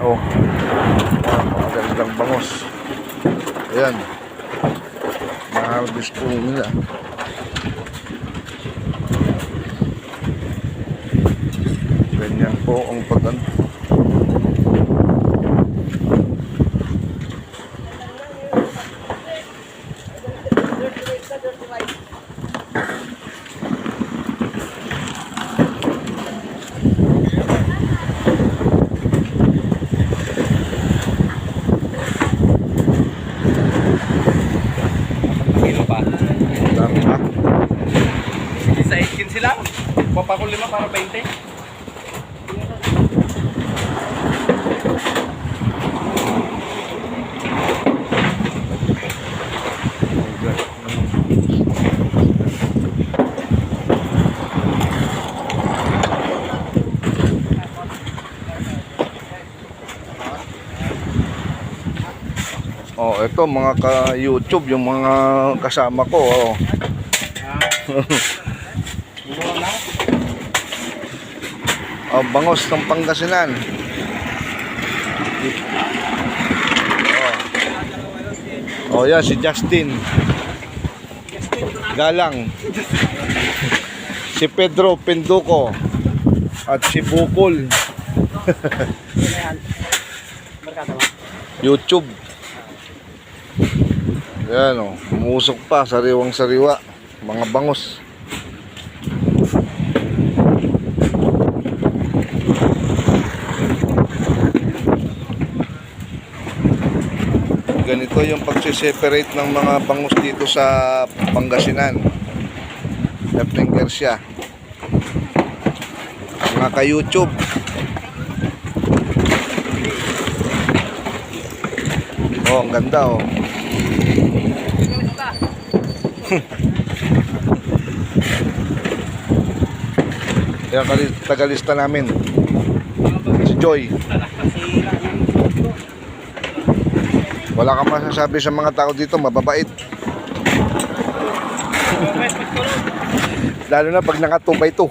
Oh, magandang bangos. Ayan, ma-harvest po nila. Ganyan po ang pag-ano. Dami pa. Isa 18 sila. Papa ko 5 para 20. Oh, ito mga ka-YouTube, yung mga kasama ko. Oh. Oh, bangos ng Pangasinan. Oh. Oh, yan si Justin. Galang. Si Pedro Pinduco at si Bukol. YouTube. Yan o, umusok pa, sariwang sariwa, mga bangos. Ganito yung pagsiseparate ng mga bangus dito sa Pangasinan. Eflinger siya. Mga ka-YouTube. Oh, ang ganda oh. Yan, tagalista namin si Joy. Wala kang masasabi sa mga tao dito, mababait. Lalo na pag naka 2x2.